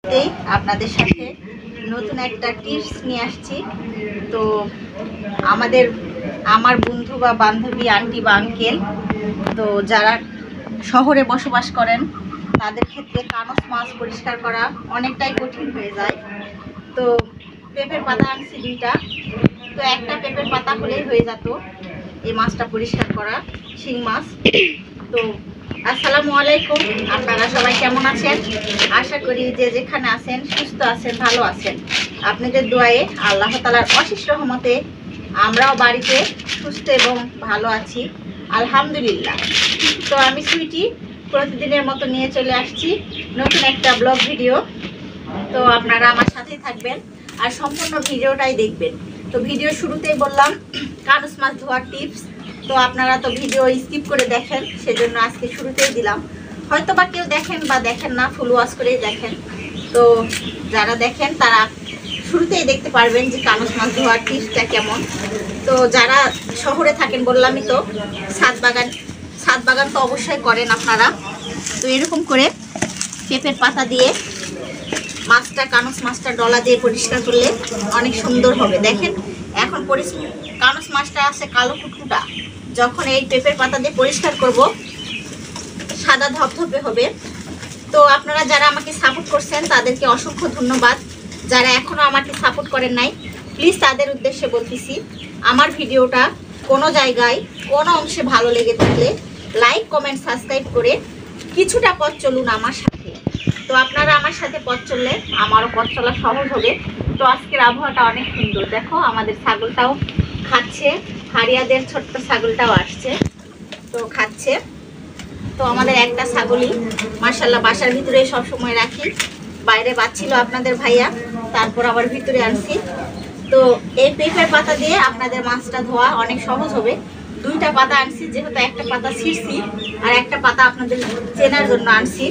আপনাদের সাথে নতুন একটা টিপস নিয়ে আসছি। তো আমার বন্ধু বা বান্ধবী, আন্টি বা আঙ্কেল, তো যারা শহরে বসবাস করেন তাদের ক্ষেত্রে কানস মাছ পরিষ্কার করা অনেকটাই কঠিন হয়ে যায়। তো পেঁপের পাতা আনছি 2টা। তো একটা পেঁপের পাতা হলেই হয়ে যেত এই মাছটা পরিষ্কার করা, শিং মাছ। তো আসসালামু আলাইকুম, আপনারা সবাই কেমন আছেন? আশা করি যে যেখানে আছেন সুস্থ আছেন, ভালো আছেন। আপনাদের দোয়ায়ে আল্লাহ তাআলার অশেষ রহমতে আমরাও বাড়িতে সুস্থ এবং ভালো আছি, আলহামদুলিল্লাহ। তো আমি সুইটি প্রতিদিনের মতো নিয়ে চলে আসছি নতুন একটা ব্লগ ভিডিও। তো আপনারা আমার সাথেই থাকবেন আর সম্পূর্ণ ভিডিওটাই দেখবেন। তো ভিডিও শুরুতেই বললাম কানস মাছ ধোয়ার টিপস। তো আপনারা তো ভিডিও স্কিপ করে দেখেন, সেজন্য আজকে শুরুতেই দিলাম। হয়তো বা কেউ দেখেন বা দেখেন না, ফুল ওয়াশ করেই দেখেন। তো যারা দেখেন তারা শুরুতেই দেখতে পারবেন যে কানস মাছ ধোয়ার টিপসটা কেমন। তো যারা শহরে থাকেন, বললামই তো, ছাদ বাগান তো অবশ্যই করেন আপনারা। তো এরকম করে পেঁপের পাতা দিয়ে কানস মাছটা ডলা দিয়ে পরিষ্কার করলে অনেক সুন্দর হবে। দেখেন এখন কানস মাছটা আছে কালো কুটকুটা, যখন এই পেঁপের পাতা দিয়ে পরিষ্কার করব সাদা ধপধপে হবে। তো আপনারা যারা আমাকে সাপোর্ট করছেন তাদেরকে অসংখ্য ধন্যবাদ। যারা এখনও আমাকে সাপোর্ট করেন নাই, প্লিজ তাদের উদ্দেশ্যে বলতেছি, আমার ভিডিওটা কোনো জায়গায় কোনো অংশে ভালো লেগে থাকলে লাইক, কমেন্ট, সাবস্ক্রাইব করে কিছুটা পথ চলুন আমার সাথে। তো আপনারা আমার সাথে পথ চললে আমারও পথ চলা সহজ হবে। তো আজকের আবহাওয়াটা অনেক সুন্দর, দেখো আমাদের ছাগলটাও খাচ্ছে, হারিয়াদের ছোট্ট ছাগলটাও আসছে, তো খাচ্ছে। তো আমাদের একটা ছাগলই মাশাআল্লাহ বাসার ভিতরে সব সময় রাখি, বাইরে বাচ্ছিল আপনাদের ভাইয়া, তারপর আবার ভিতরে আনছি। তো এই পেঁপের পাতা দিয়ে আপনাদের মাছটা ধোয়া অনেক সহজ হবে। 2টা পাতা আনছি, যেহেতু একটা পাতা ছিঁড়ছি আর একটা পাতা আপনাদের চেনার জন্য আনছি।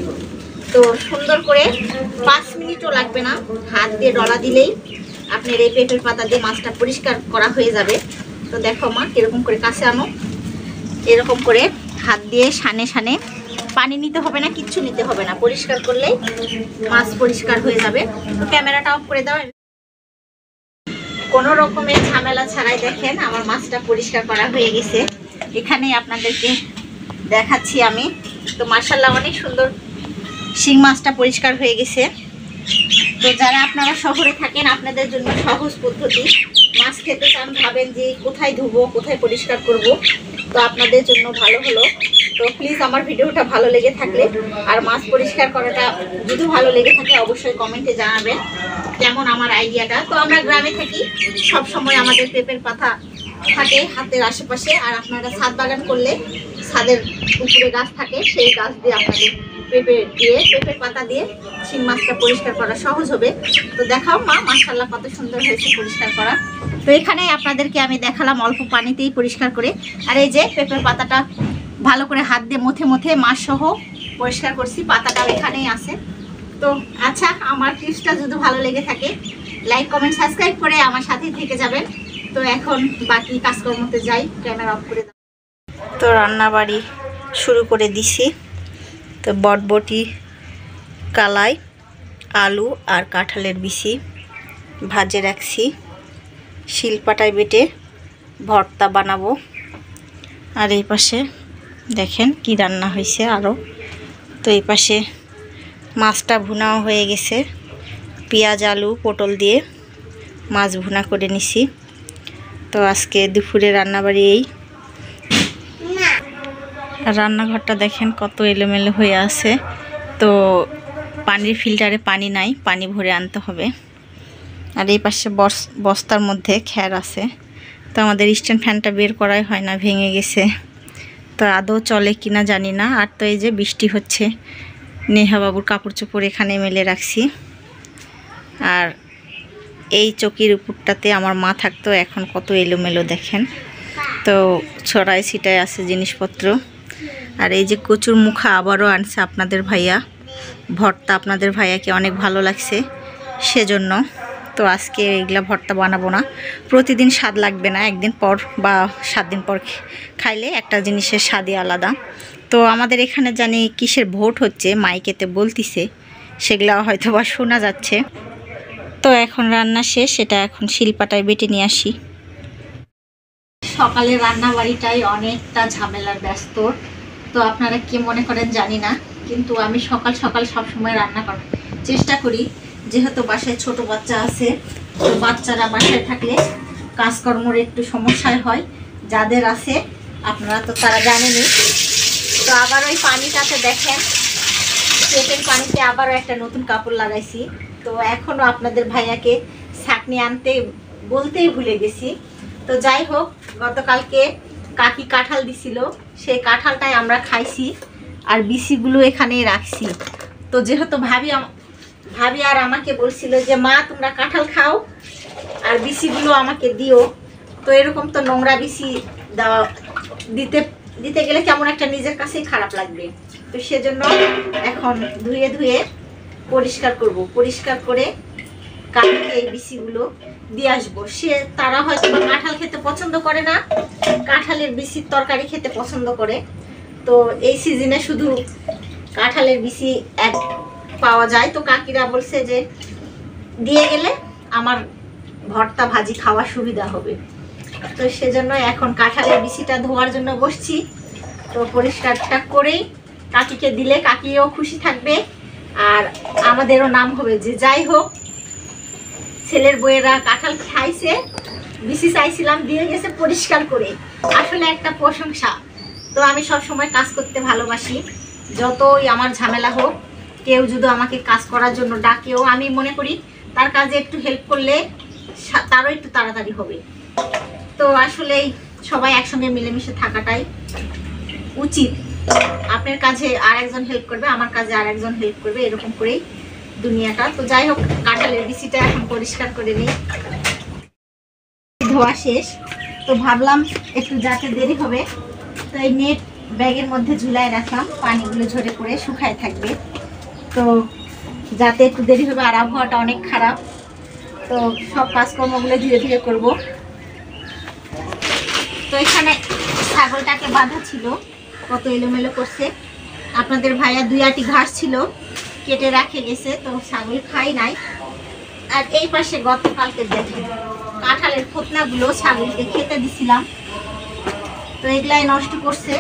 তো সুন্দর করে 5 মিনিটও লাগবে না, হাত দিয়ে ডলা দিলেই আপনার এই পেঁপের পাতা দিয়ে মাছটা পরিষ্কার করা হয়ে যাবে। তো দেখো মা কিরকম করে কাছে আনো, এরকম করে হাত দিয়ে সানে সানে, পানি নিতে হবে না, কিচ্ছু নিতে হবে না, পরিষ্কার করলেই মাছ পরিষ্কার হয়ে যাবে। তো ক্যামেরাটা অফ করে দাও। কোনো রকমের ঝামেলা ছাড়াই দেখেন আমার মাছটা পরিষ্কার করা হয়ে গেছে। এখানেই আপনাদেরকে দেখাচ্ছি আমি। তো মাশাআল্লাহ অনেক সুন্দর শিং মাছটা পরিষ্কার হয়ে গেছে। তো যারা আপনারা শহরে থাকেন, আপনাদের জন্য সহজ পদ্ধতি। মাছ খেতে চান, ভাবেন যে কোথায় ধুবো, কোথায় পরিষ্কার করব, তো আপনাদের জন্য ভালো হলো। তো প্লিজ আমার ভিডিওটা ভালো লেগে থাকলে আর মাছ পরিষ্কার করাটা যদি ভালো লেগে থাকে অবশ্যই কমেন্টে জানাবেন কেমন আমার আইডিয়াটা। তো আমরা গ্রামে থাকি, সব সময় আমাদের পেঁপের পাতা থাকে হাতের আশেপাশে, আর আপনারা ছাদ বাগান করলে ছাদের উপরে গাছ থাকে, সেই গাছ দিয়ে আপনাদের পেঁপের পাতা দিয়ে শিং মাছটা পরিষ্কার করা সহজ হবে। তো দেখাও মা, মাশাআল্লাহ কত সুন্দর হয়েছে পরিষ্কার করা। তো এখানে আপনাদেরকে আমি দেখালাম অল্প পানিতেই পরিষ্কার করে। আর এই যে পেঁপের পাতাটা ভালো করে হাত দিয়ে মুথে মাছ সহ পরিষ্কার করছি, পাতাটাও এখানেই আছে। তো আচ্ছা, আমার টিপসটা যদি ভালো লেগে থাকে লাইক, কমেন্ট, সাবস্ক্রাইব করে আমার সাথেই থেকে যাবেন। তো এখন বাকি কাজকর্মতে যাই, ক্যামেরা অফ করে দাও। তো রান্নাবাড়ি শুরু করে দিছি। তো বটবটি, কালাই, আলু আর কাঁঠালের বিচি ভাজে রাখছি, শিলপাটায় বেটে ভর্তা বানাবো। আর এই পাশে দেখেন কি রান্না হয়েছে আরও। তো এই পাশে মাছটা ভুনাও হয়ে গেছে, পেঁয়াজ, আলু, পটল দিয়ে মাছ ভুনা করে নিছি। তো আজকে দুপুরে রান্নাবাড়ি এই। রান্নাঘরটা দেখেন কত এলোমেলো হয়ে আছে। তো পানির ফিল্টারে পানি নাই, পানি ভরে আনতে হবে। আর এই পাশে বস্তার মধ্যে খ্যার আছে। তো আমাদের স্ট্যান্ড ফ্যানটা বের করাই হয় না, ভেঙে গেছে। তো আদৌ চলে কিনা জানি না। আর তো এই যে বৃষ্টি হচ্ছে, নেহা বাবুর কাপড় চোপড় এখানে মেলে রাখছি। আর এই চকির উপরটাতে আমার মা থাকতো, এখন কত এলোমেলো দেখেন। তো ছড়ায় ছিটায় আছে জিনিসপত্র। আর এই যে কচুর মুখা আবারও আনছে আপনাদের ভাইয়া, ভর্তা আপনাদের ভাইয়াকে অনেক ভালো লাগছে সেজন্য। তো আজকে এইগুলা ভর্তা বানাবো না, প্রতিদিন স্বাদ লাগবে না, একদিন পর বা 7 দিন পর খাইলে একটা জিনিসের স্বাদই আলাদা। তো আমাদের এখানে জানি কিসের ভোট হচ্ছে, মাইকেতে বলতিছে সেগুলো হয়তো বা শোনা যাচ্ছে। তো এখন রান্না শেষ, এটা এখন শিলপাটায় বেটে নিয়ে আসি। সকালে রান্না বাড়িটাই অনেকটা ঝামেলার ব্যস্ত। তো আপনারা কি মনে করেন জানি না, কিন্তু আমি সকাল সকাল সবসময় রান্না করার চেষ্টা করি, যেহেতু বাসায় ছোট বাচ্চা আছে। তো বাচ্চারা বাসায় থাকলে কাজকর্মের একটু সমস্যায় হয়, যাদের আছে আপনারা তো তারা জানেনই। তো আবার ওই পানিটাতে দেখেন, পেটের পানিতে আবারও একটা নতুন কাপড় লাগাইছি। তো এখনও আপনাদের ভাইয়াকে ছাঁকনি আনতে বলতেই ভুলে গেছি। তো যাই হোক, গতকালকে কাকি কাঁঠাল দিছিল, সেই কাঁঠালটাই আমরা খাইছি আর বিচিগুলো এখানেই রাখছি। তো যেহেতু ভাবি আর আমাকে বলছিল যে মা তোমরা কাঁঠাল খাও আর বিচিগুলো আমাকে দিও। তো এরকম তো নোংরা বিচি দেওয়া দিতে গেলে কেমন একটা নিজের কাছেই খারাপ লাগবে। তো সেজন্য এখন ধুয়ে পরিষ্কার করব, পরিষ্কার করে কাকিকে এই বিচিগুলো দিয়ে আসবো। তারা হয়তো কাঁঠাল খেতে পছন্দ করে না, কাঁঠালের বিচির তরকারি খেতে পছন্দ করে। তো এই সিজনে শুধু কাঁঠালের বিচি এক পাওয়া যায়। তো কাকিরা বলছে যে দিয়ে গেলে আমার ভর্তা ভাজি খাওয়ার সুবিধা হবে। তো সেজন্য এখন কাঁঠালের বিচিটা ধোয়ার জন্য বসছি। তো পরিষ্কারটা করেই কাকিকে দিলে কাকিও খুশি থাকবে আর আমাদেরও নাম হবে যে যাই হোক ছেলের বউয়েরা কাঁঠাল খাইছে, বিচি চাইছিলাম দিয়ে গেছে পরিষ্কার করে, আসলে একটা প্রশংসা। তো আমি সব সময় কাজ করতে ভালোবাসি, যতই আমার ঝামেলা হোক, কেউ যদি আমাকে কাজ করার জন্য ডাকেও আমি মনে করি তার কাজে একটু হেল্প করলে তারও একটু তাড়াতাড়ি হবে। তো আসলেই সবাই একসঙ্গে মিলেমিশে থাকাটাই উচিত। আপনার কাজে আর একজন হেল্প করবে, আমার কাজে আর একজন হেল্প করবে, এরকম করেই দুনিয়াটা। তো যাই হোক, কাঁঠালের বিচিটা এখন পরিষ্কার করে নিই। ধোয়া শেষ, তো ভাবলাম একটু যাতে দেরি হবে, তো এই নেট ব্যাগের মধ্যে ঝুলায় রাখলাম, পানিগুলো ঝরে পড়ে শুকায় থাকবে। তো যাতে একটু দেরি হবে, আর আবহাওয়াটা অনেক খারাপ। তো সব কাজকর্মগুলো ধীরে ধীরে করব। তো এখানে ছাগলটাকে বাঁধা ছিল, কত এলোমেলো করছে। আপনাদের ভাইয়া 2-8টি ঘাস ছিল কেটে রেখে গেছে, তো ছাগল খাই নাই। আর এই পাশে গতকালকে দেখেন কাঁঠালের ফোতনাগুলো ছাগলকে খেতে দিছিলাম, তো এগুলাই নষ্ট করছে।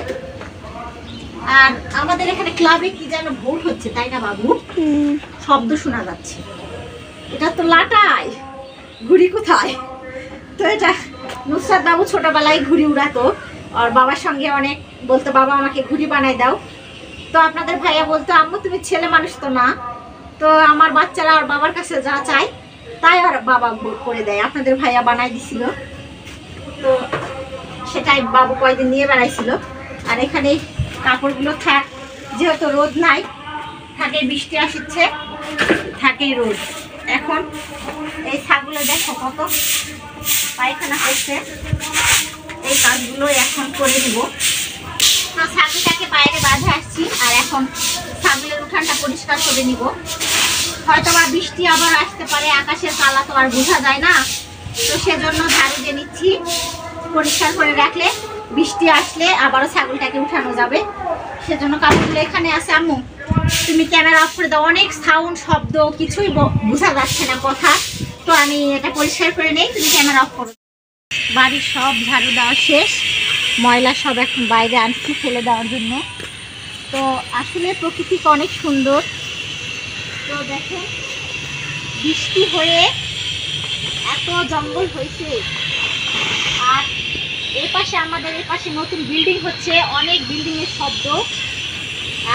আর আমাদের এখানে ক্লাবে কি যেন ভোট হচ্ছে, তাই না বাবু? শব্দ শোনা যাচ্ছে। এটা তো লাটাই, ঘুড়ি কোথায়? তো এটা নুসরাত বাবু ছোটবেলায় ঘুড়ি উড়াতো আর বাবার সঙ্গে অনেক বলতো বাবা আমাকে ঘুড়ি বানাই দাও। তো আপনাদের ভাইয়া বলতো আম্মু তুমি ছেলে মানুষ তো না, তো আমার বাচ্চারা আর বাবার কাছে যা চায় তাই আর বাবা করে দেয়। আপনাদের ভাইয়া বানাই দিছিল, তো সেটাই বাবু কয়েকদিন নিয়ে বেড়াইছিল। আর এখানে কাপড়গুলো থাক, যেহেতু রোদ নাই, থাকে বৃষ্টি আসছে, থাকেই রোদ। এখন এই ছাগলে দেখো কত পায়খানা করছে, এই কাজগুলো এখন করে নিব। তো ছাগলটাকে বাইরে বাঁধে আসছি আর এখন ছাগলের উঠানটা পরিষ্কার করে নিব। হয়তো বা বৃষ্টি আবার আসতে পারে, আকাশের কালা তো আর বোঝা যায় না। তো সেজন্য ঝাড়ু দিয়ে নিচ্ছি, পরিষ্কার করে রাখলে বৃষ্টি আসলে আবারও ছাগলটাকে উঠানো যাবে। সেজন্য কাপড়গুলো এখানে আছে। আম্মু তুমি ক্যামেরা অফ করে দাও, অনেক সাউন্ড শব্দ, কিছুই বোঝা যাচ্ছে না কথা। তো আমি এটা পরিষ্কার করে নেই, তুমি ক্যামেরা অফ করো। বাড়ির সব ঝাড়ু দেওয়া শেষ, ময়লা সব এখন বাইরে আনছি ফেলে দেওয়ার জন্য। তো আসলে প্রকৃতিটা অনেক সুন্দর। তো দেখেন বৃষ্টি হয়ে এত জঙ্গল হয়েছে, আর এপাশে আমাদের এপাশে নতুন বিল্ডিং হচ্ছে, অনেক বিল্ডিংয়ের শব্দ,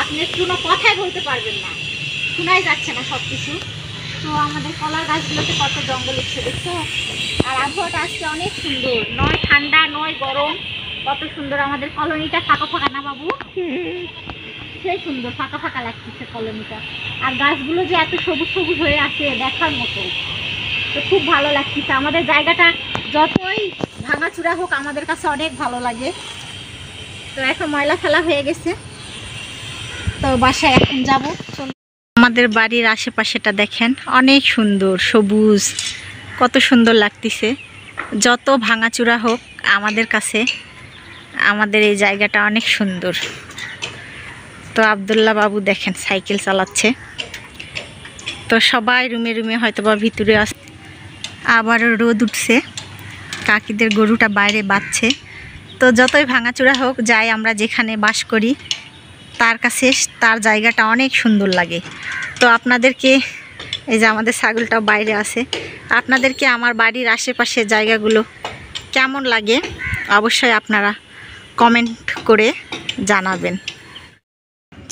আপনি কোনো কথাই বলতে পারবেন না, শোনাই যাচ্ছে না সব কিছু। তো আমাদের কলার গাছগুলোতে কত জঙ্গল উঠছে দেখছো। আর আবহাওয়াটা আজকে অনেক সুন্দর, নয় ঠান্ডা নয় গরম, কত সুন্দর। আমাদের কলোনিটা ফাঁকা ফাঁকা না বাবু? সেই সুন্দর ফাঁকা ফাঁকা লাগতেছে কলোনিটা। আর গাছগুলো যে এত সবুজ সবুজ হয়ে আছে দেখার মতো, তো খুব ভালো লাগতেছে। আমাদের জায়গাটা যতই ভাঙাচুরা হোক আমাদের কাছে অনেক ভালো লাগে। তো এখন ময়লা ফেলা হয়ে গেছে, তো বাসায় এখন যাবো। আমাদের বাড়ির আশেপাশেটা দেখেন অনেক সুন্দর, সবুজ, কত সুন্দর লাগতেছে। যত ভাঙাচুরা হোক আমাদের কাছে আমাদের এই জায়গাটা অনেক সুন্দর। তো আব্দুল্লাহ বাবু দেখেন সাইকেল চালাচ্ছে, তো সবাই রুমে রুমে হয়তো বা ভিতরে আবার রোদ উঠছে, কাকিদের গরুটা বাইরে বাঁধছে। তো যতই ভাঙাচোরা হোক, যাই আমরা যেখানে বাস করি তার কাছে তার জায়গাটা অনেক সুন্দর লাগে। তো আপনাদেরকে, এই যে আমাদের ছাগলটাও বাইরে আছে, আপনাদেরকে আমার বাড়ির আশেপাশে জায়গাগুলো কেমন লাগে অবশ্যই আপনারা কমেন্ট করে জানাবেন।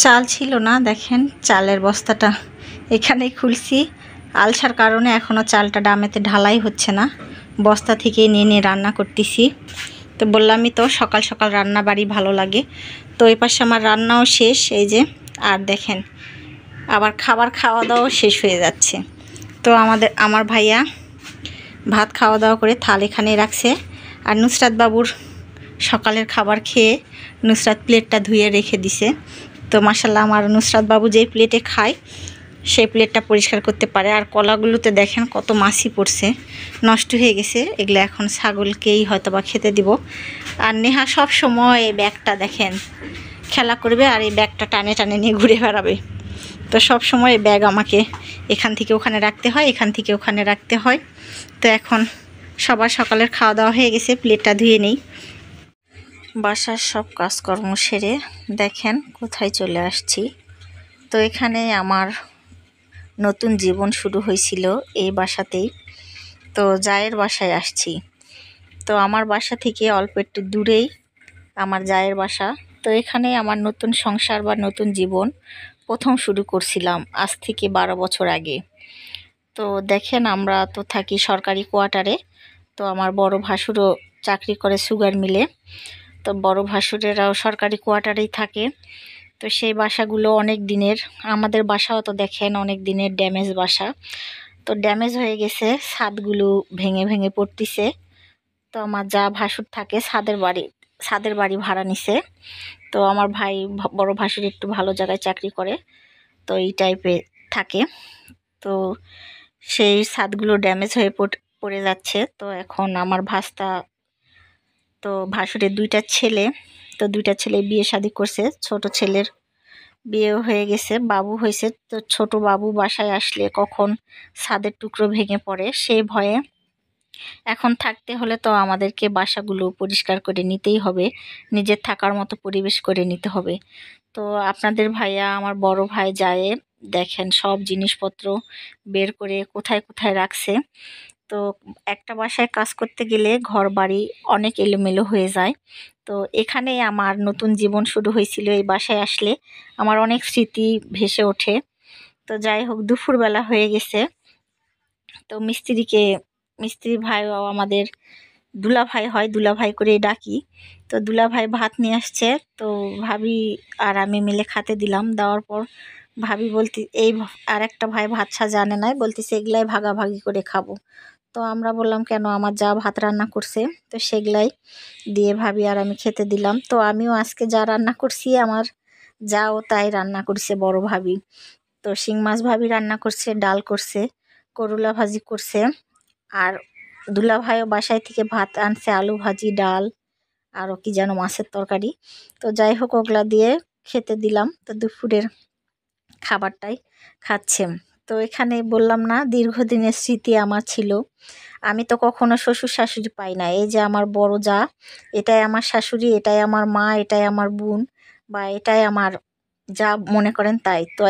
চাল ছিল না, দেখেন চালের বস্তাটা এখানেই খুলছি। আলসার কারণে এখনও চালটা ডামেতে ঢালাই হচ্ছে না, বস্তা থেকে নিয়ে নিয়ে রান্না করতেছি। তো বললামই তো সকাল সকাল রান্না বাড়ি ভালো লাগে। তো এই পাশে আমার রান্নাও শেষ, এই যে। আর দেখেন আবার খাওয়া দাওয়াও শেষ হয়ে যাচ্ছে। তো আমার ভাইয়া ভাত খাওয়া দাওয়া করে থাল এখানে রাখছে। আর নুসরাত বাবুর সকালের খাবার খেয়ে নুসরাত প্লেটটা ধুয়ে রেখে দিছে। তো মাশাল্লাহ আমার নুসরাত বাবু যেই প্লেটে খায় সেই প্লেটটা পরিষ্কার করতে পারে। আর কলাগুলোতে দেখেন কত মাছি পড়ছে, নষ্ট হয়ে গেছে। এগুলো এখন ছাগলকেই হয়তো বা খেতে দিব। আর নেহা সব সময় এই ব্যাগটা দেখেন খেলা করবে আর এই ব্যাগটা টানে টানে নিয়ে ঘুরে বেড়াবে। তো সব সময় ব্যাগ আমাকে এখান থেকে ওখানে রাখতে হয়, এখান থেকে ওখানে রাখতে হয়। তো এখন সবার সকালের খাওয়া দাওয়া হয়ে গেছে, প্লেটটা ধুয়ে নেই। বাসার সব কাজকর্ম সেরে দেখেন কোথায় চলে আসছি। তো এখানে আমার নতুন জীবন শুরু হয়েছিল এই বাসাতেই। তো জায়ের বাসায় আসছি। তো আমার বাসা থেকে অল্প একটু দূরেই আমার জায়ের বাসা। তো এখানে আমার নতুন সংসার বা নতুন জীবন প্রথম শুরু করছিলাম আজ থেকে 12 বছর আগে। তো দেখেন আমরা তো থাকি সরকারি কোয়ার্টারে। তো আমার বড় ভাসুরও চাকরি করে সুগার মিলে। তো বড় ভাসুরেরাও সরকারি কোয়ার্টারেই থাকে। তো সেই বাসাগুলো অনেক দিনের, আমাদের বাসাও তো দেখেন অনেক দিনের ড্যামেজ বাসা। তো ড্যামেজ হয়ে গেছে, ছাদগুলো ভেঙে ভেঙে পড়তিছে। তো আমার যা ভাসুর থাকে ছাদের বাড়ি ভাড়া নিছে। তো আমার ভাই বড় ভাসুর একটু ভালো জায়গায় চাকরি করে, তো এই টাইপে থাকে। তো সেই ছাদগুলো ড্যামেজ হয়ে পড়ে যাচ্ছে। তো এখন আমার ভাস্তা, তো ভাসুরের 2টা ছেলে, তো 2টা ছেলে বিয়ে শাদী করছে। ছোট ছেলের বিয়েও হয়ে গেছে, বাবু হয়েছে। তো ছোট বাবু বাসায় আসলে কখন ছাদের টুকরো ভেঙে পড়ে সেই ভয়ে এখন থাকতে হলে তো আমাদেরকে বাসাগুলো পরিষ্কার করে নিতেই হবে, নিজের থাকার মতো পরিবেশ করে নিতে হবে। তো আপনাদের ভাইয়া আমার বড় ভাই যায়, দেখেন সব জিনিসপত্র বের করে কোথায় কোথায় রাখছে। তো একটা বাসায় কাজ করতে গেলে ঘর বাড়ি অনেক এলোমেলো হয়ে যায়। তো এখানেই আমার নতুন জীবন শুরু হয়েছিল। এই বাসায় আসলে আমার অনেক স্মৃতি ভেসে ওঠে। তো যাই হোক, দুপুরবেলা হয়ে গেছে। তো মিস্ত্রি ভাইও আমাদের দুলাভাই হয়, দুলাভাই করে ডাকি। তো দুলাভাই ভাত নিয়ে আসছে। তো ভাবি আর আমি মিলে খেতে দিলাম। দেওয়ার পর ভাবি আর একটা ভাই ভাত সাজা আনে নাই, বলতেছে এগুলাই ভাগাভাগি করে খাবো। তো আমরা বললাম কেন, আমার যা ভাত রান্না করছে তো সেগুলাই দিয়ে ভাবি আর আমি খেতে দিলাম। তো আমিও আজকে যা রান্না করছি আমার যাও তাই রান্না করছে বড় ভাবি। তো শিং মাছ ভাবি রান্না করছে, ডাল করছে, করলা ভাজি করছে। আর দুলাভাইও বাসায় থেকে ভাত আনছে, আলু ভাজি, ডাল, আরও কি যেন মাছের তরকারি। তো যাই হোক ওগুলা দিয়ে খেতে দিলাম। তো দুপুরের খাবারটাই খাচ্ছে। তো এখানে বললাম না দীর্ঘদিনের স্মৃতি আমার ছিল। আমি তো কখনো শ্বশুর শাশুড়ি পাই না। এই যে আমার বড় যা, এটাই আমার শাশুড়ি, এটাই আমার মা, এটাই আমার বোন, বা এটাই আমার যা মনে করেন তাই। তো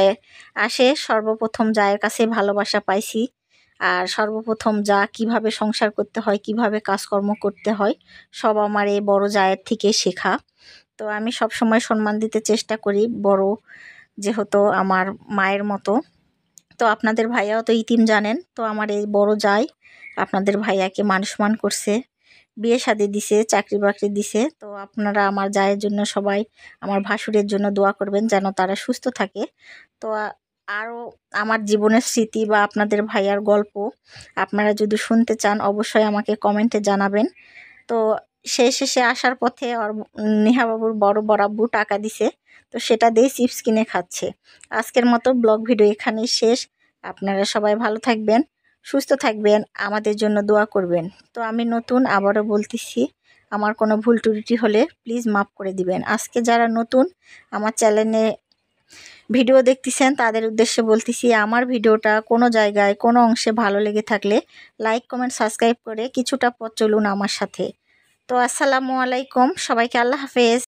আসে সর্বপ্রথম জায়ের কাছে ভালোবাসা পাইছি। আর সর্বপ্রথম যা কিভাবে সংসার করতে হয়, কিভাবে কাজকর্ম করতে হয়, সব আমার এই বড় জায়ের থেকে শেখা। তো আমি সব সময় সম্মান দিতে চেষ্টা করি, বড় যেহেতু আমার মায়ের মতো। তো আপনাদের ভাইয়াও তো ইতিম জানেন। তো আমার এই বড় জায় আপনাদের ভাইয়াকে মান সম্মান করছে, বিয়ে শাদী দিছে, চাকরি বাকরি দিছে। তো আপনারা আমার জায়ের জন্য সবাই আমার ভাসুরের জন্য দোয়া করবেন যেন তারা সুস্থ থাকে। তো আরও আমার জীবনের স্মৃতি বা আপনাদের ভাইয়ার গল্প আপনারা যদি শুনতে চান অবশ্যই আমাকে কমেন্টে জানাবেন। তো শেষে আসার পথে নেহা বাবুর বড় বরাব্বু টাকা দিছে, তো সেটা দিয়ে চিপস কিনে খাচ্ছে। আজকের মতো ব্লগ ভিডিও এখানেই শেষ। আপনারা সবাই ভালো থাকবেন, সুস্থ থাকবেন, আমাদের জন্য দোয়া করবেন। তো আমি নতুন, আবারও বলতেছি আমার কোনো ভুল ত্রুটি হলে প্লিজ মাফ করে দিবেন। আজকে যারা নতুন আমার চ্যানেলে ভিডিও দেখতেছেন তাদের উদ্দেশ্যে বলতেছি, আমার ভিডিওটা কোনো জায়গায় কোনো অংশে ভালো লেগে থাকলে লাইক কমেন্ট সাবস্ক্রাইব করে কিছুটা পথ চলুন আমার সাথে। তো আসসালামু আলাইকুম, সবাইকে আল্লাহ হাফেজ।